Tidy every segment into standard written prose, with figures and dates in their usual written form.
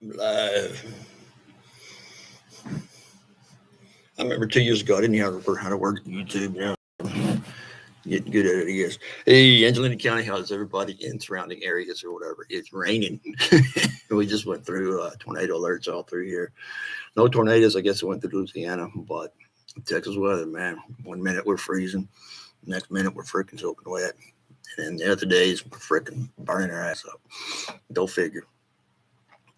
Live. I remember 2 years ago, I didn't know how to work YouTube. Now getting good at it, I guess. Hey, Angelina County, how's everybody in surrounding areas or whatever? It's raining. We just went through tornado alerts all through here. No tornadoes, I guess it went through Louisiana, but Texas weather, man. 1 minute we're freezing, next minute we're freaking soaking wet. And then the other days we're freaking burning our ass up. Go figure.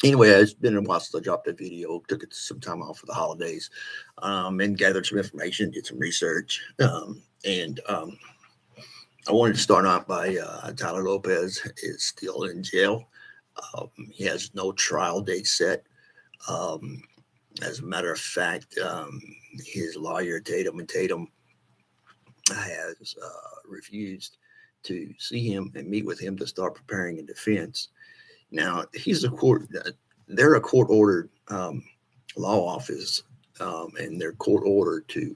Anyway, it's been a while since I dropped that video. Took it some time off for the holidays, and gathered some information, did some research, and I wanted to start out by Tyler Lopez is still in jail. He has no trial date set. Um, as a matter of fact, his lawyer Tatum and Tatum has refused to see him and meet with him to start preparing a defense. Now he's a court. They're a court ordered law office, and they're court ordered to.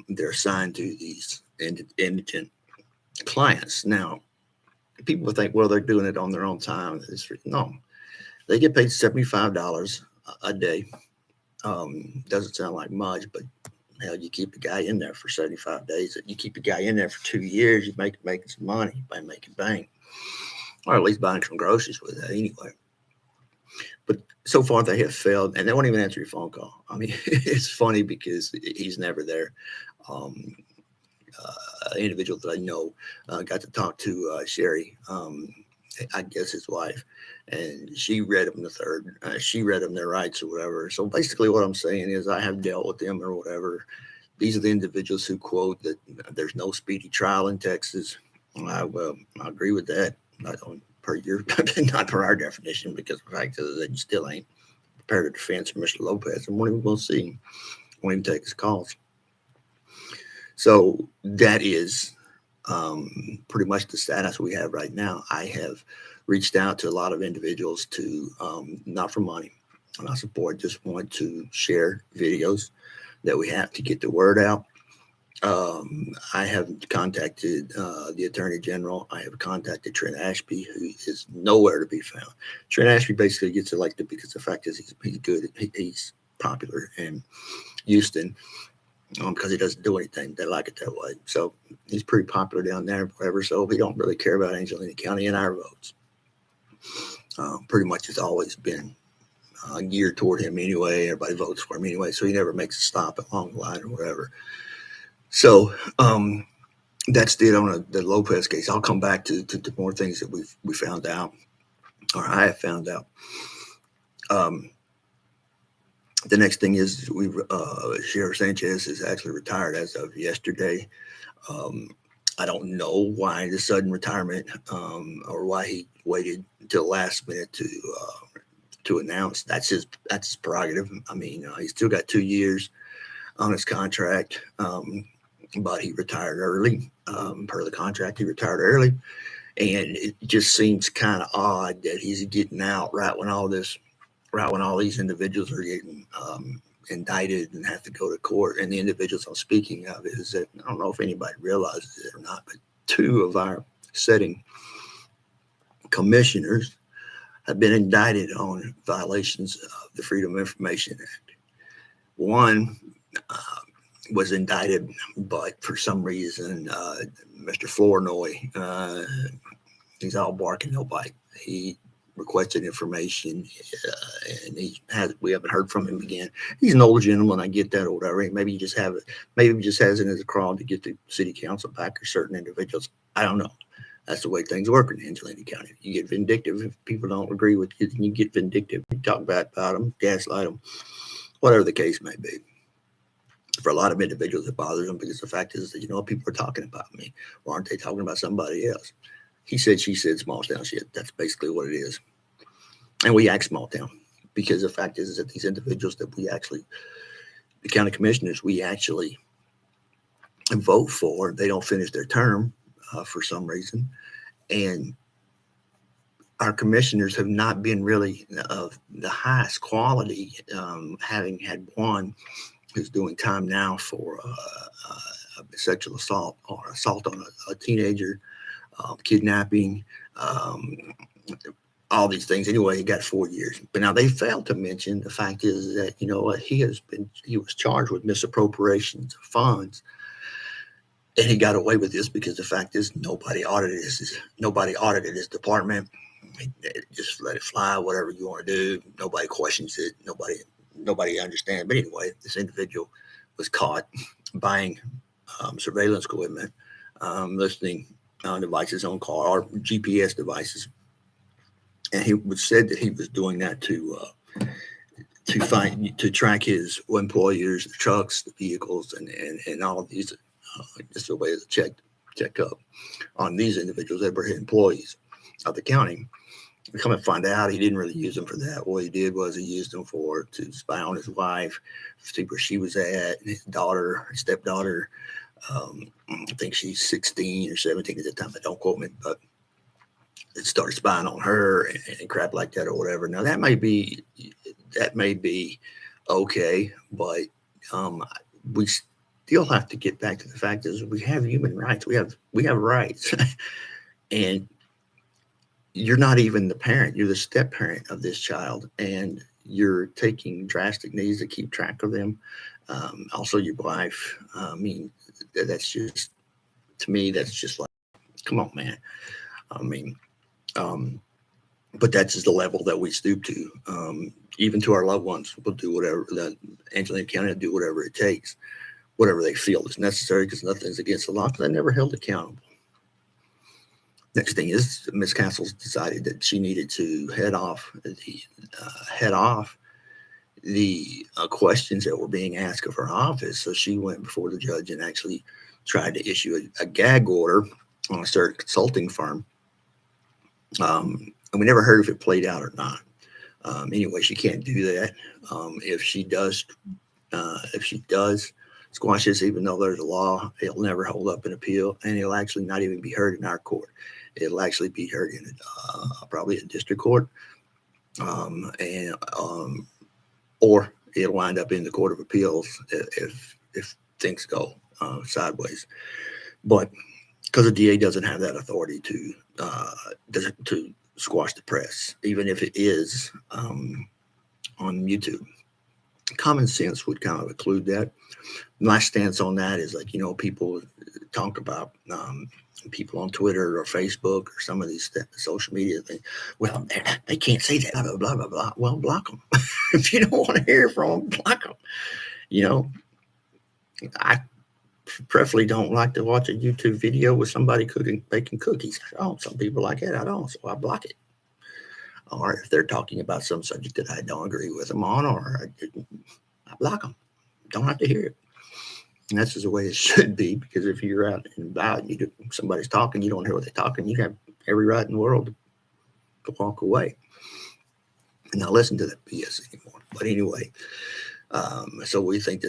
They're assigned to these indigent clients. Now people think, well, they're doing it on their own time. No, they get paid $75 a day. Doesn't sound like much, but hell, you keep a guy in there for 75 days. You keep a guy in there for 2 years, you making some money by making bank, or at least buying some groceries with that anyway. But so far they have failed, and they won't even answer your phone call. I mean, it's funny because he's never there. Um, Individual that I know got to talk to Sherry, I guess his wife, and she read him the third. She read him their rights or whatever. So basically, what I'm saying is, I have dealt with them or whatever. These are the individuals who quote that there's no speedy trial in Texas. I agree with that. I don't per your not per our definition, because the fact is that you still ain't prepared a defense for Mr. Lopez, and won't even go see him. Won't even take his calls. So that is pretty much the status we have right now. I have reached out to a lot of individuals to, not for money, not support, just want to share videos that we have to get the word out. I have contacted the Attorney General. I have contacted Trent Ashby, who is nowhere to be found. Trent Ashby basically gets elected because the fact is he's good. He's popular in Houston, because he doesn't do anything. They like it that way. So he's pretty popular down there, whatever. So we don't really care about Angelina County and our votes. Pretty much has always been geared toward him anyway. Everybody votes for him anyway. So he never makes a stop along the line or whatever. So that's it on the Lopez case. I'll come back to more things that we found out, or I have found out. The next thing is Sheriff Sanchez is actually retired as of yesterday. Um, I don't know why the sudden retirement, or why he waited until last minute to announce. That's his prerogative. I mean, he's still got 2 years on his contract, but he retired early. Per the contract, he retired early, and it just seems kind of odd that he's getting out right when all these individuals are getting indicted and have to go to court. And the individuals I'm speaking of is that, I don't know if anybody realizes it or not, but two of our setting commissioners have been indicted on violations of the Freedom of Information Act. One uh, was indicted, but for some reason, Mr. Flournoy, he's all bark and no bite. He requested information, and we haven't heard from him again. He's an old gentleman, I get that or whatever. Maybe he just have it. Maybe he just has it as a crawl to get the city council back or certain individuals. I don't know. That's the way things work in Angelina County. You get vindictive if people don't agree with you. Then you get vindictive. You talk bad about them, gaslight them, whatever the case may be. For a lot of individuals, it bothers them because the fact is that, people are talking about me. Well, aren't they talking about somebody else? He said, she said, small town shit. That's basically what it is. And we act small town because the fact is that these individuals that the county commissioners, we actually vote for, they don't finish their term for some reason. And our commissioners have not been really of the highest quality, having had one who's doing time now for sexual assault or assault on a teenager, kidnapping, um, all these things. Anyway, he got 4 years. But now they failed to mention the fact is that, you know what, he was charged with misappropriations of funds. And he got away with this because the fact is nobody audited his department. Just let it fly, whatever you want to do. Nobody questions it. Nobody understands. But anyway, this individual was caught buying surveillance equipment, listening devices on car or GPS devices, and he said that he was doing that to track his employers, the trucks, the vehicles, and all of these. Just a way to check up on these individuals that were employees of the county. We come and find out he didn't really use them for that. What he did was he used them to spy on his wife, see where she was at, and his stepdaughter. I think she's 16 or 17 at the time. But don't quote me, but it started spying on her and crap like that or whatever. Now that may be okay, but we still have to get back to the fact is we have human rights. We have rights, and you're not even the parent. You're the step parent of this child, and you're taking drastic measures to keep track of them. Also, your wife. I mean, that's just, to me, that's just like, come on, man. I mean, but that's just the level that we stoop to. Even to our loved ones, we'll do whatever. That Angelina County will do whatever it takes, whatever they feel is necessary, because nothing's against the law. Because they never held accountable. Next thing is, Ms. Castles decided that she needed to head off the questions that were being asked of her office. So she went before the judge and actually tried to issue a gag order on a certain consulting firm. And we never heard if it played out or not. Anyway, she can't do that. If she does squash this, even though there's a law, it'll never hold up an appeal, and it'll actually not even be heard in our court. It'll actually be heard in probably a district court, or it'll wind up in the Court of Appeals if things go sideways. But because the DA doesn't have that authority to squash the press, even if it is on YouTube. Common sense would kind of include that. My stance on that is like, people talk about people on Twitter or Facebook or some of these social media things. Well, they can't say that, blah, blah, blah, blah. Well, block them. If you don't want to hear from them, block them. I preferably don't like to watch a YouTube video with somebody baking cookies. Oh, some people like it. I don't, so I block it. Or if they're talking about some subject that I don't agree with them on, or I block them. Don't have to hear it. And that's just the way it should be, because if you're out and about and somebody's talking, you don't hear what they're talking, you have every right in the world to walk away and not listen to that BS anymore. But anyway, so we think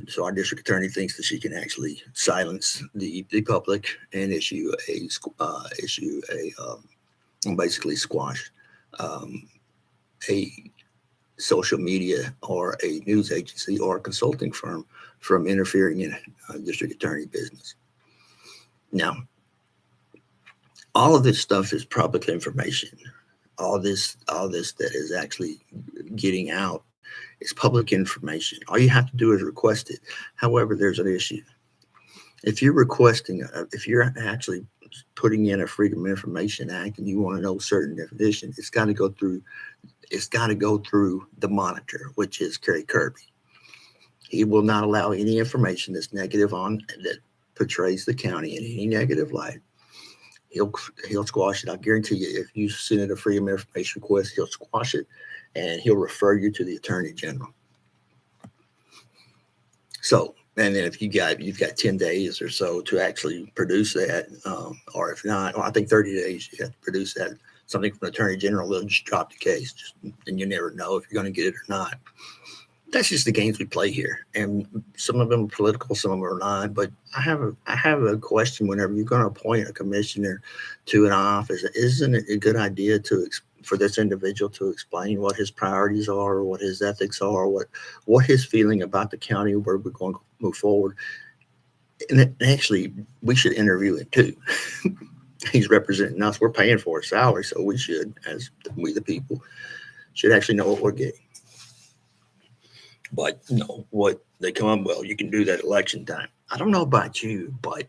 so our district attorney thinks that she can actually silence the public and basically squash a social media or a news agency or a consulting firm from interfering in district attorney business. Now, all of this stuff is public information. All this that is actually getting out is public information. All you have to do is request it. However, there's an issue. If you're actually putting in a Freedom of Information Act and you want to know certain definition, it's got to go through the monitor, which is Kerry Kirby. He will not allow any information that's negative that portrays the county in any negative light. He'll squash it. I guarantee you, if you send it a Freedom of Information request, he'll squash it, and he'll refer you to the Attorney General. So, and then if you've got 10 days or so to actually produce that, or if not, I think 30 days you have to produce that. Something from the Attorney General, they'll just drop the case, and you never know if you're going to get it or not. That's just the games we play here, and some of them are political, some of them are not. But I have a question. Whenever you're going to appoint a commissioner to an office, isn't it a good idea for this individual to explain what his priorities are, or what his ethics are, what his feeling about the county, where we're going to move forward? And actually, we should interview him too. He's representing us. We're paying for his salary, so we should, as we the people, should actually know what we're getting. But no, what they come up, well, you can do that election time. I don't know about you, but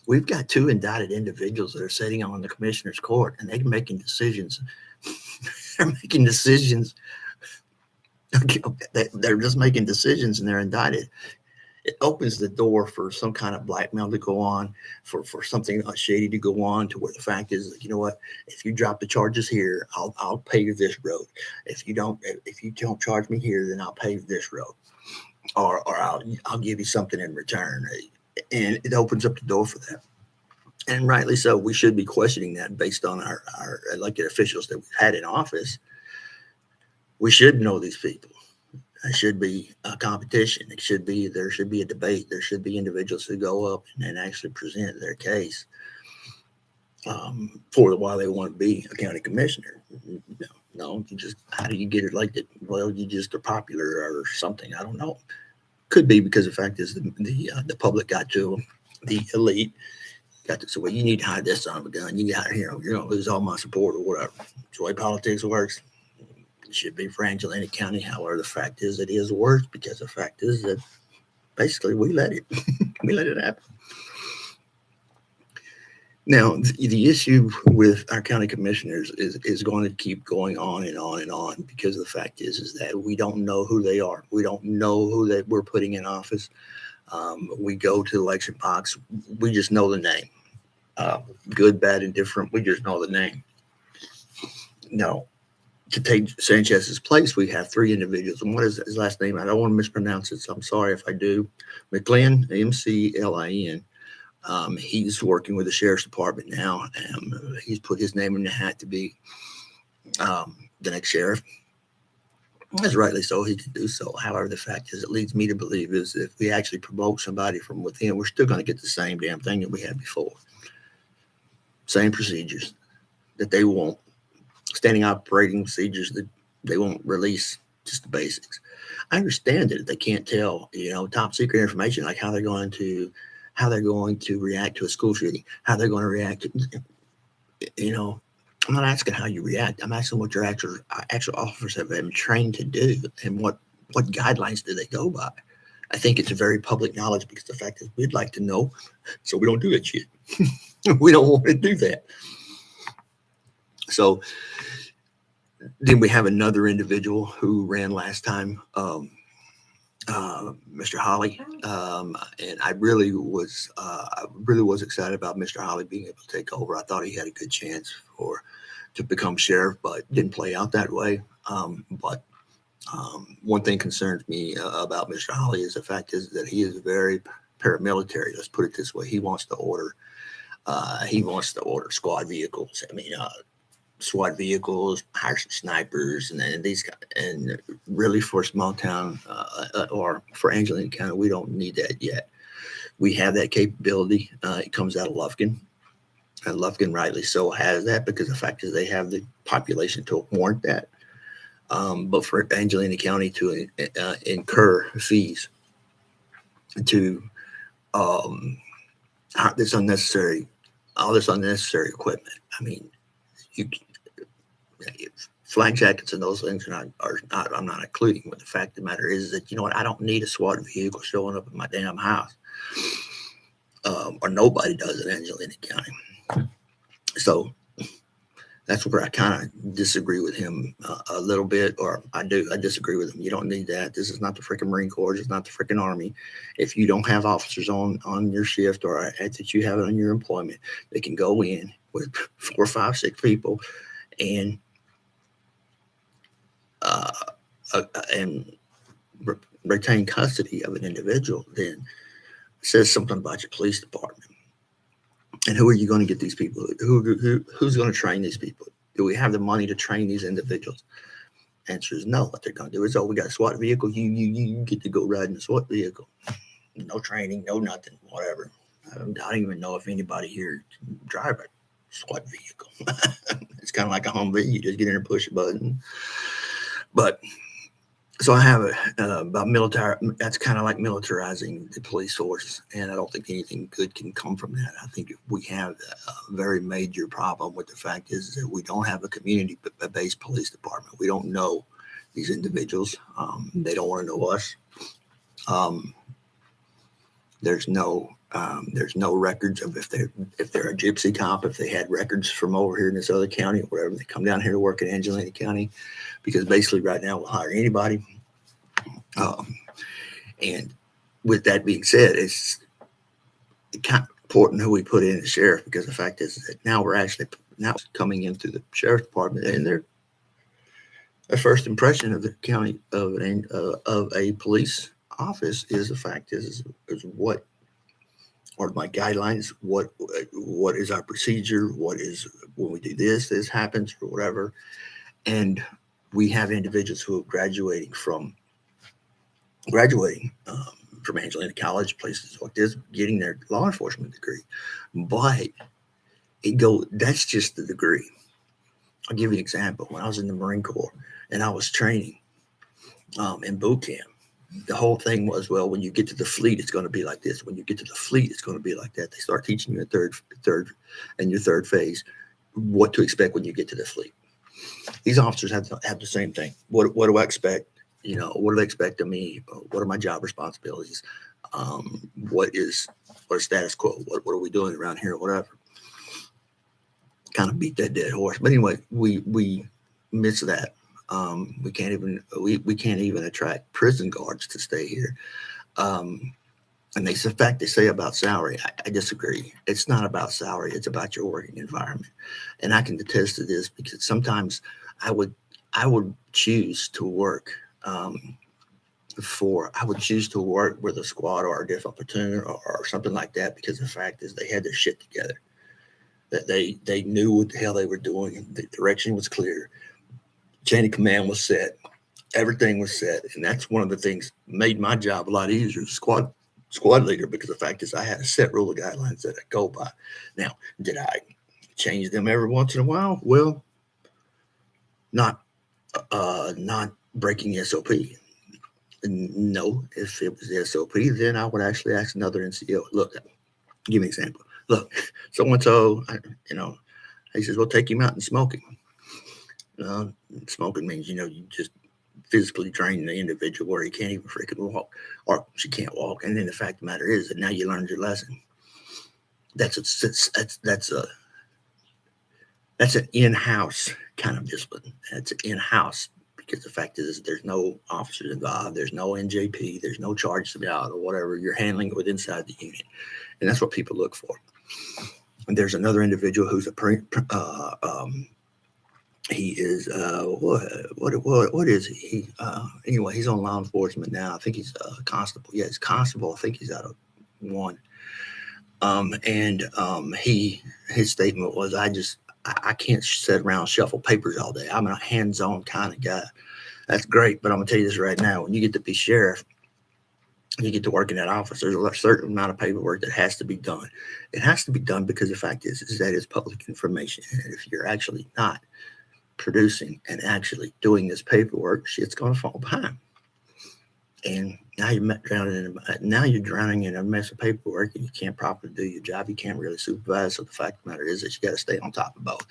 we've got two indicted individuals that are sitting on the commissioner's court, and they're making decisions. They're making decisions. They're just making decisions, and they're indicted. It opens the door for some kind of blackmail to go on, for something shady to go on, to where the fact is, you know what? If you drop the charges here, I'll pave this road. If you don't charge me here, then I'll pave this road, or I'll give you something in return, and it opens up the door for that. And rightly so, we should be questioning that based on our elected officials that we've had in office. We should know these people. There should be a competition. There should be a debate. There should be individuals who go up and actually present their case for why they want to be a county commissioner. No, you just, how do you get elected? Well, you just are popular or something. I don't know. Could be because the fact is the public got to them, the elite got to say, well, you need to hide this son of a gun. You got here, you're gonna lose all my support or whatever. It's the way politics works. Should be for Angelina County. However, the fact is it is worse because the fact is that basically we let it happen. Now, the issue with our county commissioners is going to keep going on and on and on, because the fact is that we don't know who they are. We don't know who that we're putting in office. We go to the election box. We just know the name. Good, bad, and different. We just know the name. No. To take Sanchez's place, we have three individuals. And what is his last name? I don't want to mispronounce it, so I'm sorry if I do. McLean, McLin. He's working with the sheriff's department now. He's put his name in the hat to be the next sheriff. As rightly so, he can do so. However, the fact is, it leads me to believe is if we actually promote somebody from within, we're still going to get the same damn thing that we had before. Same procedures that they won't. Standing operating procedures that they won't release, just the basics. I understand that they can't tell, top secret information, like how they're going to react to a school shooting, how they're going to react to, I'm not asking how you react. I'm asking what your actual officers have been trained to do, and what guidelines do they go by. I think it's a very public knowledge, because the fact is we'd like to know, so we don't do that shit. We don't want to do that. So then we have another individual who ran last time, Mr. Holly, and I really was excited about Mr. Holly being able to take over. I thought he had a good chance to become sheriff, but didn't play out that way. But one thing concerns me about Mr. Holly is the fact is that he is very paramilitary. Let's put it this way: he wants to order squad vehicles. I mean, SWAT vehicles, hire some snipers, and these guys. And really, for a small town or for Angelina County, we don't need that yet. We have that capability. It comes out of Lufkin, and Lufkin, rightly so, has that, because the fact is they have the population to warrant that. But for Angelina County to incur fees to all this unnecessary equipment, I mean, flag jackets and those things are not. I'm not including. But the fact of the matter is that, I don't need a SWAT vehicle showing up at my damn house, or nobody does in Angelina County. So that's where I kind of disagree with him a little bit, or I disagree with him. You don't need that. This is not the freaking Marine Corps. It's not the freaking Army. If you don't have officers on your shift, or that you have it on your employment, they can go in with 4, 5, 6 people and retain custody of an individual. Then says something about your police department. And who are you going to get these people? Who's going to train these people? Do we have the money to train these individuals? Answer is no. What they're going to do is, we got a SWAT vehicle. You get to go ride in a SWAT vehicle. No training, no nothing, whatever. I don't even know if anybody here can drive a SWAT vehicle. It's kind of like a Humvee. You just get in and push a button. But So I have about military. That's kind of like militarizing the police force, and I don't think anything good can come from that. I think we have a very major problem with the fact is that we don't have a community-based police department. We don't know these individuals. They don't want to know us. Um, there's no records of if they're a gypsy cop, if they had records from over here in this other county or whatever. They come down here to work in Angelina County because basically right now we'll hire anybody. Um, and with that being said, it's kind of important who we put in as sheriff because the fact is that now we're actually now coming into the sheriff's department and their first impression of the county of a police office is the fact is what are my guidelines, what is our procedure, what is when we do this happens or whatever. And we have individuals who are graduating from Angelina College, places like this, getting their law enforcement degree. But that's just the degree. I'll give you an example. When I was in the Marine Corps and I was training in boot camp, the whole thing was, well, when you get to the fleet, it's going to be like this. When you get to the fleet, it's going to be like that. They start teaching you your third phase, what to expect when you get to the fleet. These officers have the same thing. What do I expect? What do they expect of me? What are my job responsibilities? What is status quo? What are we doing around here? Whatever. Kind of beat that dead horse. But anyway, we miss that. We can't even attract prison guards to stay here. And the fact they say about salary, I disagree. It's not about salary. It's about your working environment. And I can attest to this because sometimes I would choose to work I would choose to work with a squad or a different platoon or something like that because the fact is they had their shit together. That they knew what the hell they were doing. The direction was clear. Chain of command was set. Everything was set. And that's one of the things made my job a lot easier. Squad leader, because the fact is I had a set rule of guidelines that I go by. Now, did I change them every once in a while? Well, not breaking SOP. No, if it was the SOP, then I would actually ask another NCO, look, give me an example. Look, so-and-so, he says, well, take him out and smoke him. Smoking means, you just physically drain the individual where he can't even freaking walk or she can't walk. And then the fact of the matter is that now you learned your lesson. That's an in-house kind of discipline. That's in-house because the fact is there's no officers involved. There's no NJP. There's no charge about or whatever. You're handling it with inside the unit. And that's what people look for. And there's another individual who's he is what is he? Anyway, he's on law enforcement now. I think he's a constable. Yeah, he's constable. I think he's out of one. His statement was, I can't sit around and shuffle papers all day. I'm a hands-on kind of guy. That's great, but I'm gonna tell you this right now: when you get to be sheriff, you get to work in that office. There's a certain amount of paperwork that has to be done. It has to be done because the fact is that it's public information, and if you're actually not producing and actually doing this paperwork, shit's going to fall behind. And now you're drowning in a mess of paperwork and you can't properly do your job. You can't really supervise. So the fact of the matter is that you got to stay on top of both.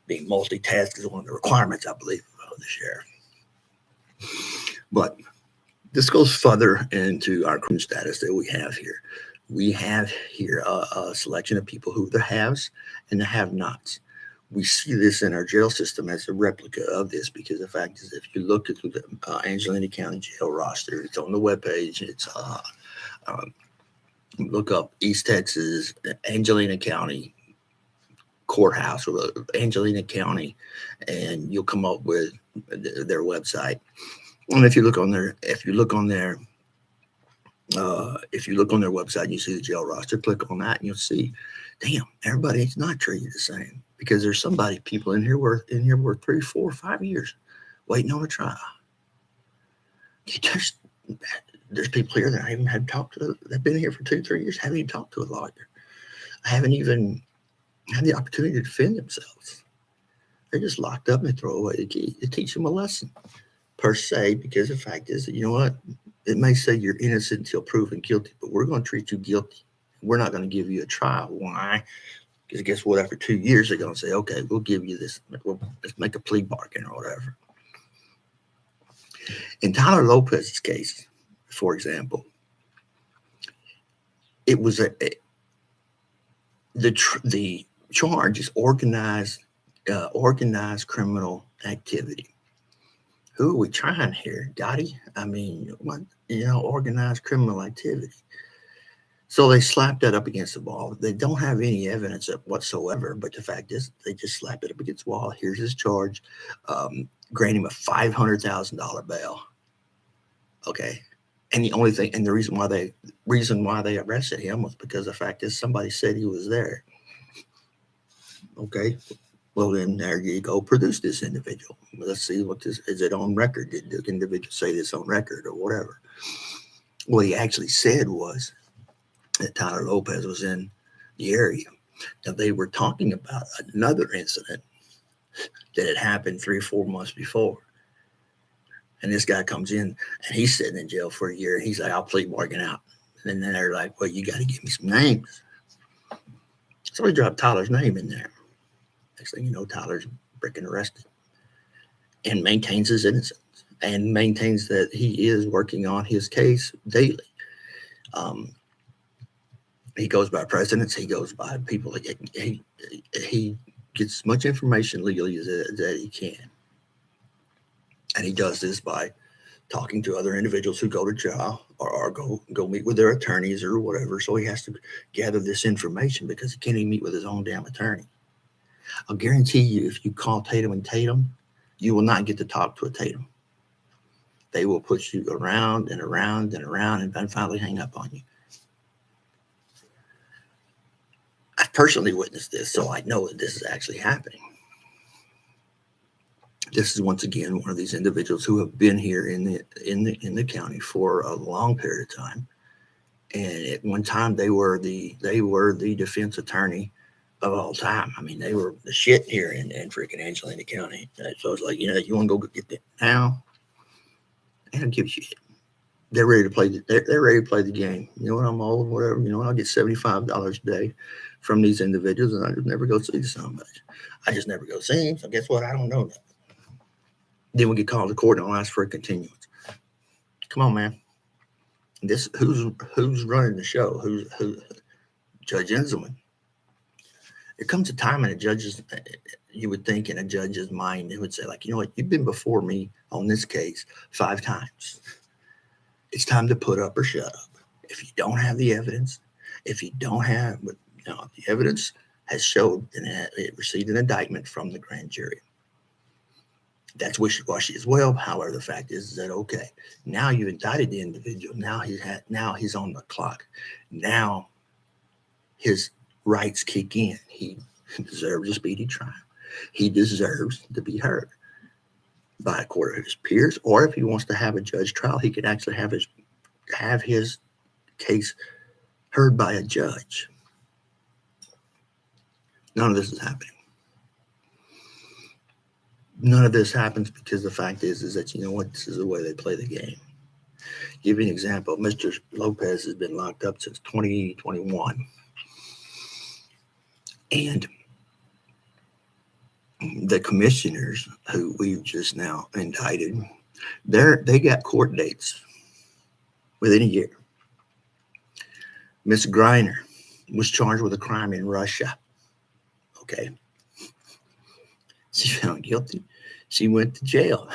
Being multitasked is one of the requirements, I believe, of the sheriff. But this goes further into our criminal status that we have here. We have here a selection of people who are the haves and the have-nots. We see this in our jail system as a replica of this because the fact is, if you look at the Angelina County jail roster, it's on the webpage. It's look up East Texas, Angelina County courthouse, or Angelina County, and you'll come up with their website. And if you look on their website, you see the jail roster. Click on that, and you'll see, damn, everybody's not treated the same. Because there's people in here worth 3, 4, 5 years waiting on a trial. There's people here that I haven't had to talk to. They've been here for 2, 3 years. Haven't even talked to a lawyer. I haven't even had the opportunity to defend themselves. They're just locked up and they throw away the key. To teach them a lesson. per se, because the fact is that, you know what? It may say you're innocent until proven guilty, but we're going to treat you guilty. We're not going to give you a trial. Why? Because guess what? After 2 years, they're going to say, okay, we'll give you this. Let's make a plea bargain or whatever. In Tyler Lopez's case, for example, it was the charge is organized criminal activity. Who are we trying here, Gotti? I mean, what, organized criminal activity. So they slapped that up against the wall. They don't have any evidence of whatsoever, but the fact is, they just slapped it up against the wall. Here's his charge. Grant him a $500,000 bail. Okay, and the reason why they arrested him was because the fact is somebody said he was there. Okay, well then there you go. Produce this individual. Let's see what this is. It on record? Did the individual say this on record or whatever? What he actually said was that Tyler Lopez was in the area. Now they were talking about another incident that had happened 3 or 4 months before. And this guy comes in and he's sitting in jail for a year. He's like, I'll plead bargain out. And then they're like, well, you got to give me some names. So we dropped Tyler's name in there. Next thing you know, Tyler's freaking arrested and maintains his innocence and maintains that he is working on his case daily. He goes by presidents. He goes by people. He gets as much information legally as he can. And he does this by talking to other individuals who go to trial or go meet with their attorneys or whatever. So he has to gather this information because he can't even meet with his own damn attorney. I'll guarantee you, if you call Tatum and Tatum, you will not get to talk to a Tatum. They will push you around and around and around and then finally hang up on you. I've personally witnessed this, so I know that this is actually happening. This is once again one of these individuals who have been here in the county for a long period of time, and at one time they were the defense attorney of all time. I mean, they were the shit here in freaking Angelina County. So it's like, you want to go get that now? They don't give a shit. They're ready to play. They're ready to play the game. You know what? I'm old, whatever. I'll get $75 a day from these individuals, and I just never go see somebody. I just never go see him. So guess what? I don't know nothing. Then we get called to court and I'll ask for a continuance. Come on, man. This who's running the show? Who's Judge Enzelman? There comes a time in a judge's, you would think in a judge's mind, it would say, like, you know what? You've been before me on this case 5 times. It's time to put up or shut up. If you don't have the evidence, if you don't have, the evidence has showed that it received an indictment from the grand jury. That's wishy-washy as well. However, the fact is that, okay, now you indicted the individual. Now he's on the clock. Now his rights kick in. He deserves a speedy trial. He deserves to be heard by a court of his peers, or if he wants to have a judge trial, he could actually have his case heard by a judge. None of this is happening. None of this happens because the fact is that, this is the way they play the game. Give you an example. Mr. Lopez has been locked up since 2021. And the commissioners who we've just now indicted, they got court dates within a year. Miss Griner was charged with a crime in Russia. Okay. She found guilty. She went to jail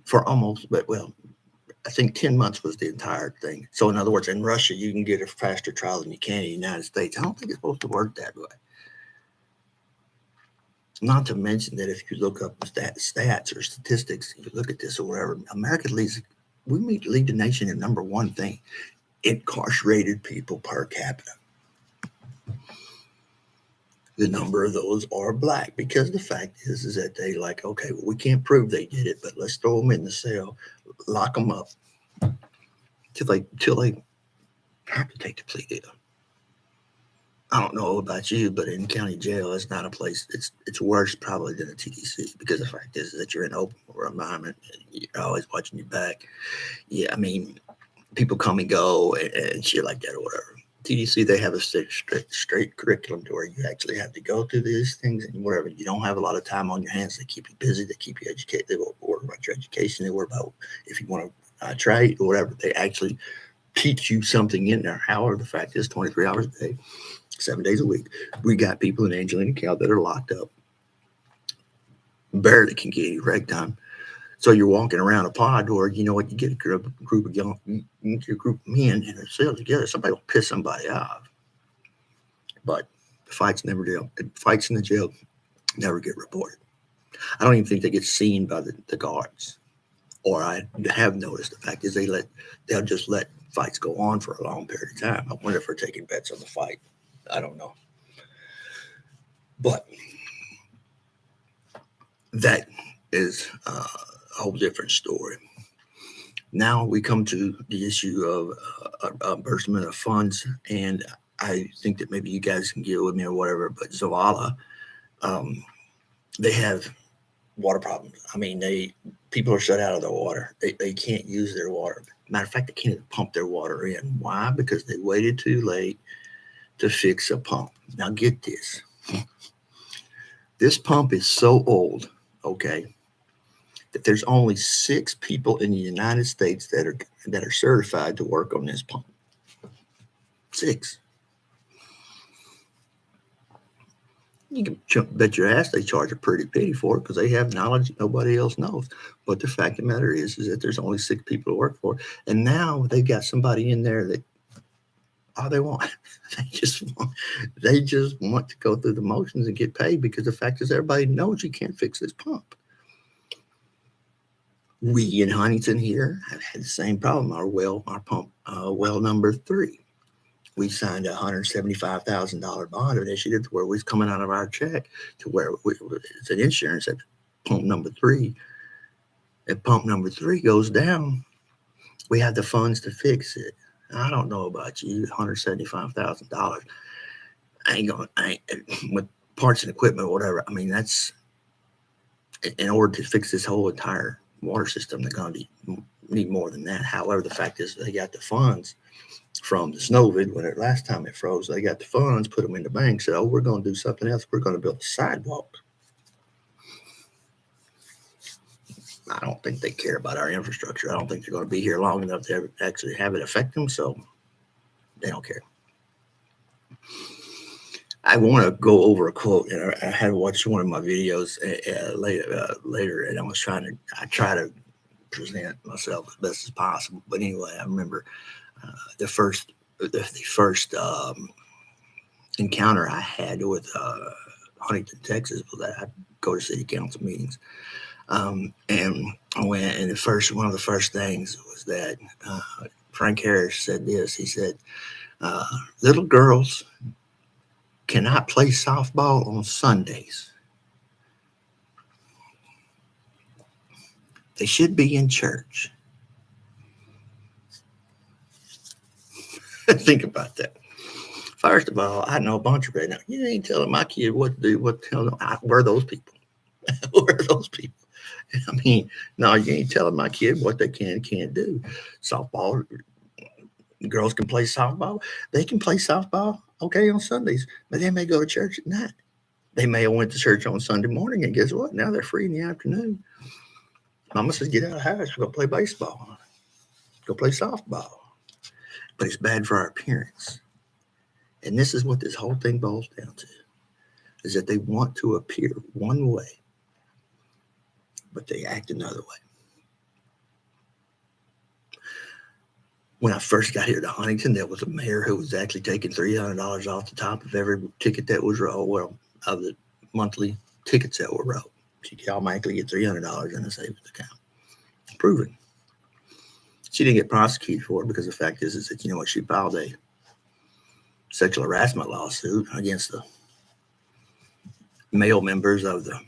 for I think 10 months was the entire thing. So in other words, in Russia, you can get a faster trial than you can in the United States. I don't think it's supposed to work that way. Not to mention that if you look up stats or statistics, you look at this or whatever, America we lead the nation in number one thing, incarcerated people per capita. The number of those are black because the fact is that they like, okay, well, we can't prove they did it, but let's throw them in the cell, lock them up till they have to take the plea deal. I don't know about you, but in county jail, it's not a place. It's worse probably than a TDC because the fact is that you're in an open environment. You're always watching your back. Yeah, I mean, people come and go and shit like that or whatever. TDC, they have a straight curriculum to where you actually have to go through these things and whatever. You don't have a lot of time on your hands. They keep you busy. They keep you educated. They worry about your education. They worry about if you want to trade or whatever. They actually teach you something in there. However, the fact is 23 hours a day, 7 days a week. We got people in Angelina County that are locked up, barely can get erect time. So you're walking around a pod door, you know what? You get a group of young, you get a group of men in a cell together. Somebody will piss somebody off, but the fights in the jail never get reported. I don't even think they get seen by the guards. Or I have noticed the fact is they'll just let fights go on for a long period of time. I wonder if they're taking bets on the fight. I don't know, but that is a whole different story. Now we come to the issue of reimbursement of funds, and I think that maybe you guys can get with me or whatever. But Zavala, um, they have water problems. I mean, people are shut out of their water. They can't use their water. Matter of fact, they can't even pump their water in. Why? Because they waited too late to fix a pump. Now get this. This pump is so old, okay, that there's only 6 people in the United States that are certified to work on this pump. 6. You can bet your ass they charge a pretty penny for it because they have knowledge that nobody else knows. But the fact of the matter is that there's only 6 people to work for it. And now they got somebody in there that all they want. They just want to go through the motions and get paid because the fact is everybody knows you can't fix this pump. We in Huntington here have had the same problem. Our pump, well number 3. We signed a $175,000 bond initiative where we're coming out of our check to where it's an insurance at pump number 3. If pump number 3 goes down, we have the funds to fix it. I don't know about you, $175,000. I ain't with parts and equipment or whatever. I mean, that's in order to fix this whole entire water system. They're going to need more than that. However, the fact is they got the funds from the snowvid when last time it froze. They got the funds, put them in the bank, said, "Oh, we're going to do something else. We're going to build a sidewalk." I don't think they care about our infrastructure. I don't think they're going to be here long enough to actually have it affect them. So they don't care. I want to go over a quote, and I had watched one of my videos later, and I try to present myself as best as possible. But anyway, I remember the first encounter I had with Huntington, Texas, was that I go to city council meetings, and I went, and one of the first things was that Frank Harris said this. He said, "Little girls cannot play softball on Sundays. They should be in church." Think about that. First of all, I know a bunch of now. You ain't telling my kid what to do, what to tell them. Where are those people? Where are those people? I mean, no, you ain't telling my kid what they can and can't do. Softball, girls can play softball. They can play softball, okay, on Sundays, but they may go to church at night. They may have went to church on Sunday morning, and guess what? Now they're free in the afternoon. Mama says, "Get out of the house. Go play baseball. Go play softball." But it's bad for our appearance. And this is what this whole thing boils down to, is that they want to appear one way, but they act another way. When I first got here to Huntington, there was a mayor who was actually taking $300 off the top of every ticket that was rolled, well, of the monthly tickets that were rolled. She could automatically get $300 in a savings account. Proven. She didn't get prosecuted for it because the fact is that, you know what, she filed a sexual harassment lawsuit against the male members of the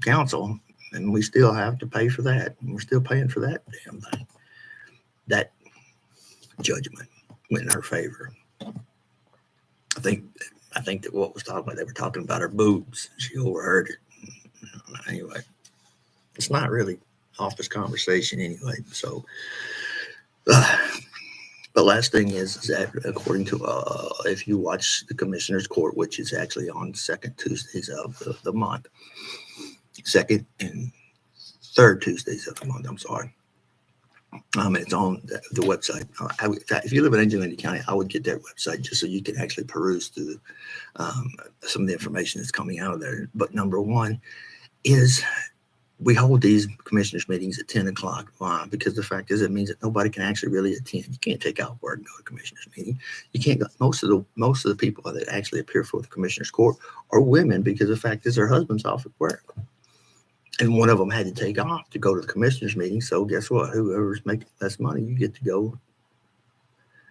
council, and we still have to pay for that. We're still paying for that damn thing. That judgment went in her favor. I I think that what was talking about, they were talking about her boobs. She overheard it. Anyway, it's not really office conversation anyway. So, but last thing is that according to if you watch the Commissioner's Court, which is actually on second Tuesdays of the month, second and third Tuesdays of the month. I'm sorry. It's on the website. If you live in Angelina County, I would get that website just so you can actually peruse through some of the information that's coming out of there. But number one is we hold these commissioners meetings at 10 o'clock. Why? Because the fact is it means that nobody can actually really attend. You can't take out work and go to commissioners meeting. You can't go, most of the people that actually appear for the commissioners court are women because the fact is their husband's off at work. And one of them had to take off to go to the commissioners meeting. So guess what? Whoever's making less money, you get to go.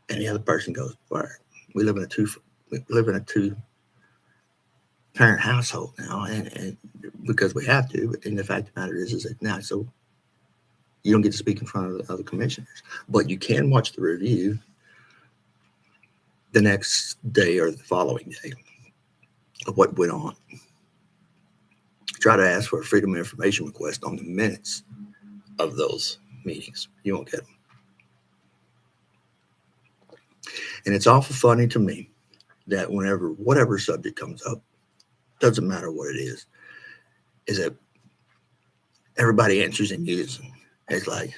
And the other person goes to work. We live in a two parent household now, and because we have to. And the fact of the matter is that now, so you don't get to speak in front of the other commissioners, but you can watch the review the next day or the following day of what went on. Try to ask for a freedom of information request on the minutes of those meetings. You won't get them. And it's awful funny to me that whatever subject comes up, doesn't matter what it is that everybody answers in unison. It's like,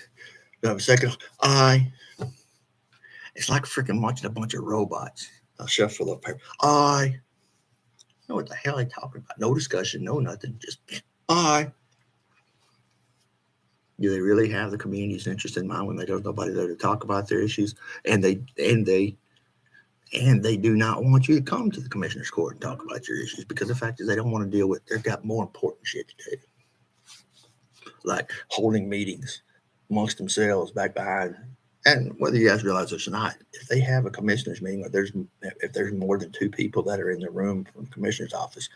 you have a second, it's like freaking watching a bunch of robots. I'll shuffle up paper. You know what the hell they talking about? No discussion, no nothing, just I. Do they really have the community's interest in mind when there's nobody there to talk about their issues? And they do not want you to come to the commissioner's court and talk about your issues because the fact is they don't want to deal with. They've got more important shit to do, like holding meetings amongst themselves back behind. And whether you guys realize this or not, if they have a commissioner's meeting, or if there's more than two people that are in the room from the commissioner's office,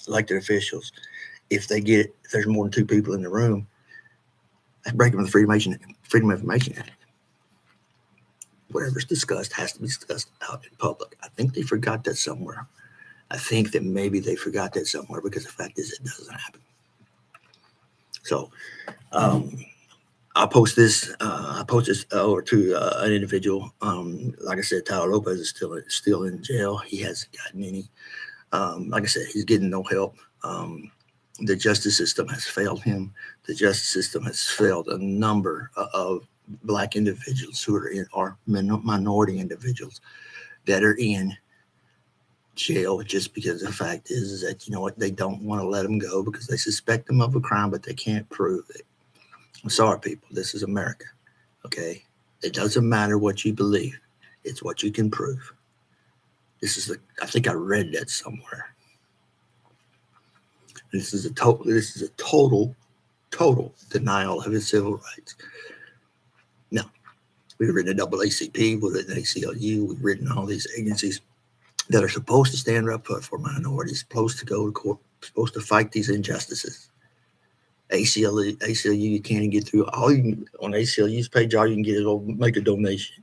elected officials, if there's more than two people in the room, that's breaking the Freedom of Information Act. Whatever's discussed has to be discussed out in public. I think they forgot that somewhere. I think that maybe they forgot that somewhere because the fact is it doesn't happen. So, I'll post this. I post this over to an individual. Like I said, Tyler Lopez is still in jail. He hasn't gotten any. Like I said, he's getting no help. The justice system has failed him. The justice system has failed a number of Black individuals who are minority individuals that are in jail just because the fact is that, you know what, they don't want to let them go because they suspect them of a crime, but they can't prove it. I'm sorry, people. This is America. Okay? It doesn't matter what you believe. It's what you can prove. I think I read that somewhere. This is a total denial of his civil rights. Now, we've written a AACP, we've written ACLU, we've written all these agencies that are supposed to stand up for minorities, supposed to go to court, supposed to fight these injustices. ACLU, you can't get through. On ACLU's page, all you can get is make a donation.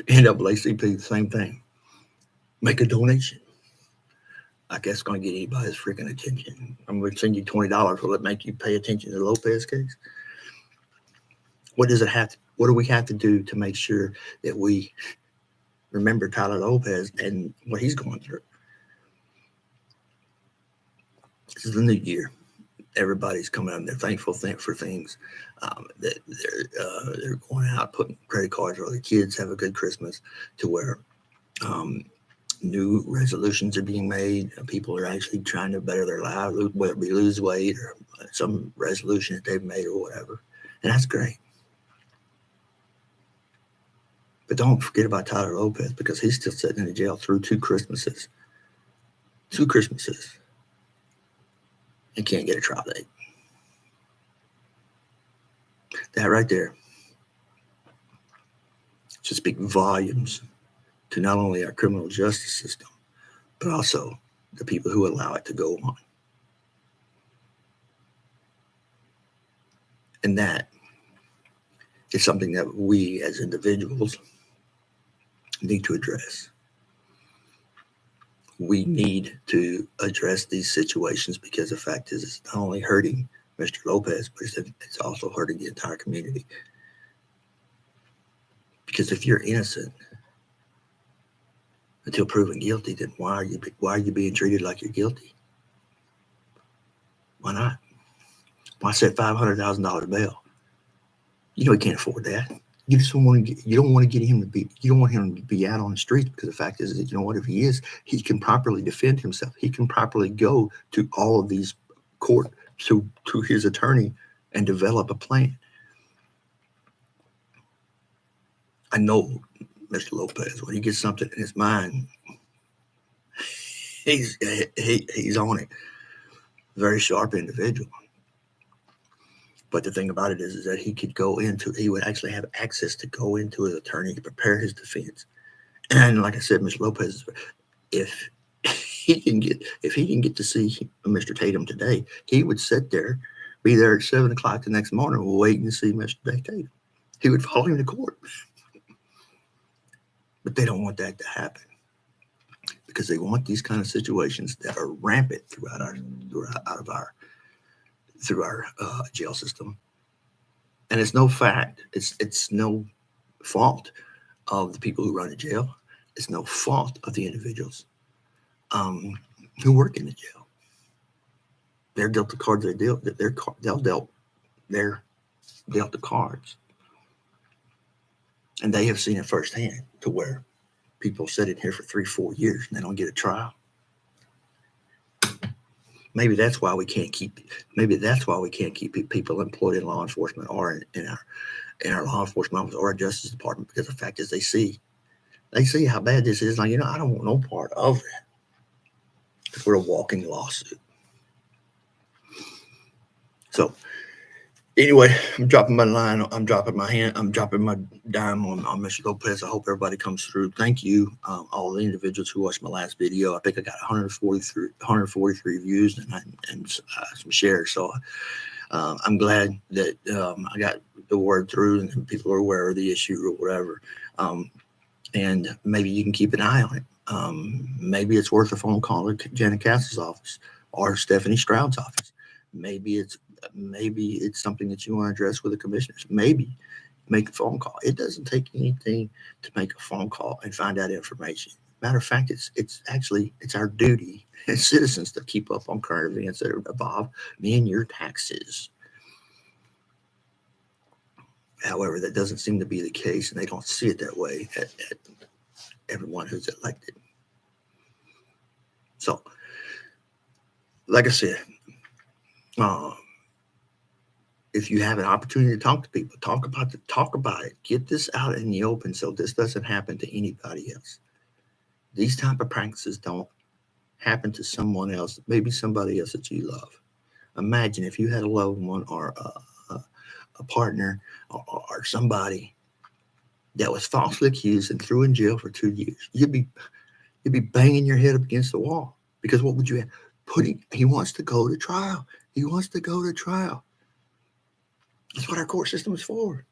NAACP, the same thing. Make a donation. I guess it's going to get anybody's freaking attention. I'm going to send you $20. Will it make you pay attention to the Lopez case? What do we have to do to make sure that we remember Tyler Lopez and what he's going through? This is the new year. Everybody's coming out and they're thankful for things that they're going out putting credit cards or the kids have a good Christmas to where new resolutions are being made. People are actually trying to better their lives, whether it be lose weight or some resolution that they've made or whatever. And that's great. But don't forget about Tyler Lopez because he's still sitting in the jail through two Christmases. And can't get a trial date. That right there should speak volumes to not only our criminal justice system, but also the people who allow it to go on. And that is something that we as individuals need to address. We need to address these situations because the fact is it's not only hurting Mr. Lopez, but it's also hurting the entire community. Because if you're innocent until proven guilty, then why are you being treated like you're guilty? Why not? Why set $500,000 bail? You know he can't afford that. You just don't want to get. You don't want to get him to be. You don't want him to be out on the streets because the fact is that you know what? If he is, he can properly defend himself. He can properly go to all of these court to his attorney and develop a plan. I know Mr. Lopez, when he gets something in his mind, he's on it. Very sharp individual. But the thing about it is that he would actually have access to go into his attorney to prepare his defense. And like I said, Mr. Lopez, if he can get to see Mr. Tatum today, he would sit there, be there at 7:00 the next morning, waiting to see Mr. Tatum. He would follow him to court. But they don't want that to happen because they want these kind of situations that are rampant throughout our jail system. And it's no fact. It's no fault of the people who run the jail. It's no fault of the individuals who work in the jail. They're dealt the cards they dealt. They're dealt the cards, and they have seen it firsthand to where people sit in here for 3-4 years and they don't get a trial. Maybe that's why we can't keep people employed in law enforcement or in our law enforcement office or our Justice Department, because the fact is they see how bad this is. Like, I don't want no part of that. We're a walking lawsuit. So anyway, I'm dropping my line. I'm dropping my dime on Mr. Lopez. I hope everybody comes through. Thank you, all the individuals who watched my last video. I think I got 143 views and some shares. So I'm glad that I got the word through and people are aware of the issue or whatever. And maybe you can keep an eye on it. Maybe it's worth a phone call to Janet Castle's office or Stephanie Stroud's office. Maybe it's something that you want to address with the commissioners. Maybe make a phone call. It doesn't take anything to make a phone call and find out information. Matter of fact, it's our duty as citizens to keep up on current events that involve me and your taxes. However, that doesn't seem to be the case, and they don't see it that way at everyone who's elected. So, like I said, if you have an opportunity to talk to people, talk about it. Get this out in the open so this doesn't happen to anybody else. These type of practices don't happen to someone else, maybe somebody else that you love. Imagine if you had a loved one or a partner or somebody that was falsely accused and threw in jail for 2 years. You'd be banging your head up against the wall, because what would you have? He wants to go to trial. He wants to go to trial. That's what our court system is for.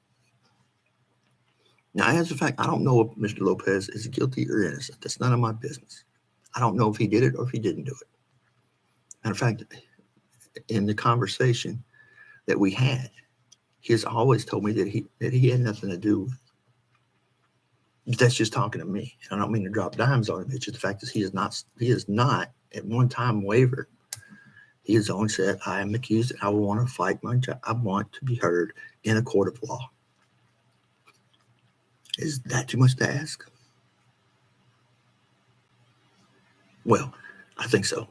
Now, as a fact, I don't know if Mr. Lopez is guilty or innocent. That's none of my business. I don't know if he did it or if he didn't do it. Matter of fact, in the conversation that we had, he has always told me that he had nothing to do with it. That's just talking to me. I don't mean to drop dimes on him. It's just the fact that he is not at one time wavered. He has only said, I am accused and I want to fight my job. I want to be heard in a court of law. Is that too much to ask? Well, I think so.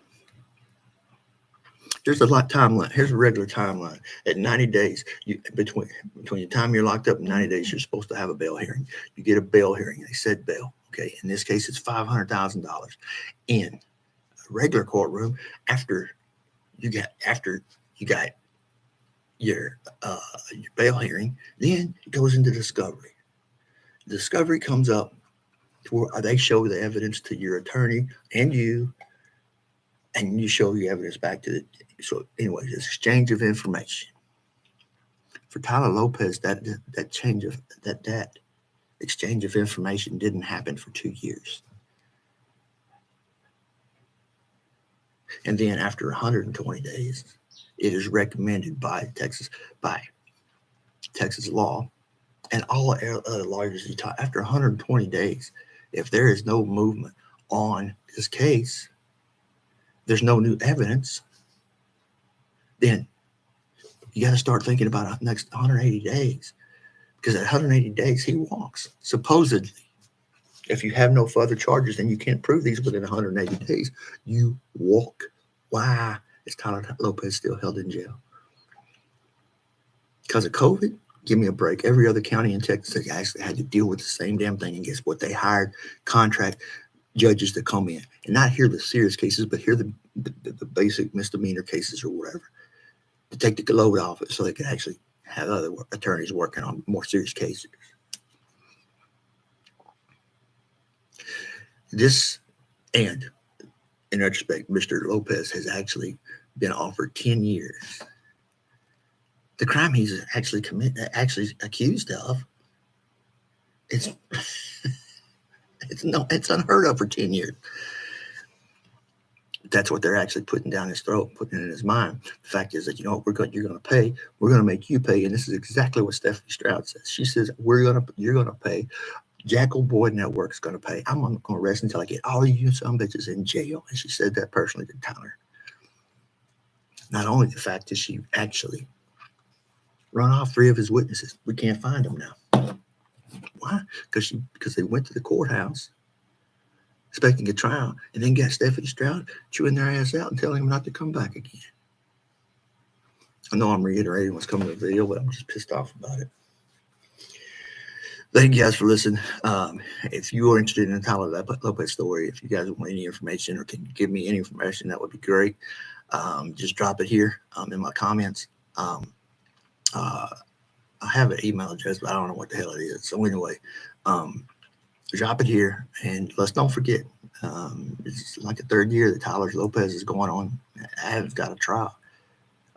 There's a timeline. Here's a regular timeline. At 90 days, between the time you're locked up and 90 days, you're supposed to have a bail hearing. You get a bail hearing. They said bail. Okay. In this case, it's $500,000 in a regular courtroom. After you got your bail hearing, then it goes into discovery. Discovery comes up to where they show the evidence to your attorney and you show your evidence back to so anyway, this exchange of information. For Tyler Lopez, that change of that Exchange of information didn't happen for 2 years. And then after 120 days, it is recommended by Texas law and all other lawyers you talk. After 120 days, if there is no movement on this case, there's no new evidence, then you got to start thinking about the next 180 days. Because at 180 days, he walks. Supposedly, if you have no further charges, then you can't prove these within 180 days. You walk. Why is Tyler Lopez still held in jail? Because of COVID? Give me a break. Every other county in Texas actually had to deal with the same damn thing. And guess what? They hired contract judges to come in and not hear the serious cases, but hear the basic misdemeanor cases or whatever, to take the load off it so they could actually have other attorneys working on more serious cases. This, and in retrospect, Mr. Lopez has actually been offered 10 years. The crime he's actually accused of, it's unheard of for 10 years. That's what they're actually putting down his throat, putting it in his mind. The fact is that, you're going to pay. We're going to make you pay. And this is exactly what Stephanie Stroud says. She says, you're going to pay. Jackal Boyd Network's going to pay. I'm not going to rest until I get all of you some bitches in jail. And she said that personally to Tyler. Not only the fact that she actually run off 3 of his witnesses. We can't find them now. Why? Because they went to the courthouse expecting a trial, and then got Stephanie Stroud chewing their ass out and telling them not to come back again. I know I'm reiterating what's coming in the video, but I'm just pissed off about it. Thank you guys for listening. If you are interested in the Tyler Lopez story, if you guys want any information or can give me any information, that would be great. Just drop it here in my comments. I have an email address, but I don't know what the hell it is. So anyway, drop it here, and let's don't forget. It's like the 3rd year that Tyler Lopez is going on. I haven't got a trial.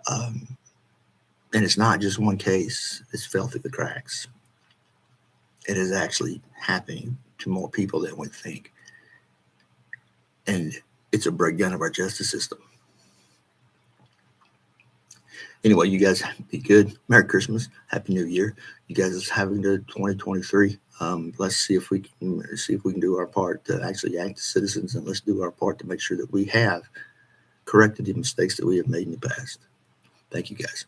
And it's not just one case. It's fell through the cracks. It is actually happening to more people than we think. And it's a breakdown of our justice system. Anyway, you guys be good. Merry Christmas. Happy New Year. You guys are having the 2023. Let's see if we can do our part to actually act as citizens, and let's do our part to make sure that we have corrected the mistakes that we have made in the past. Thank you, guys.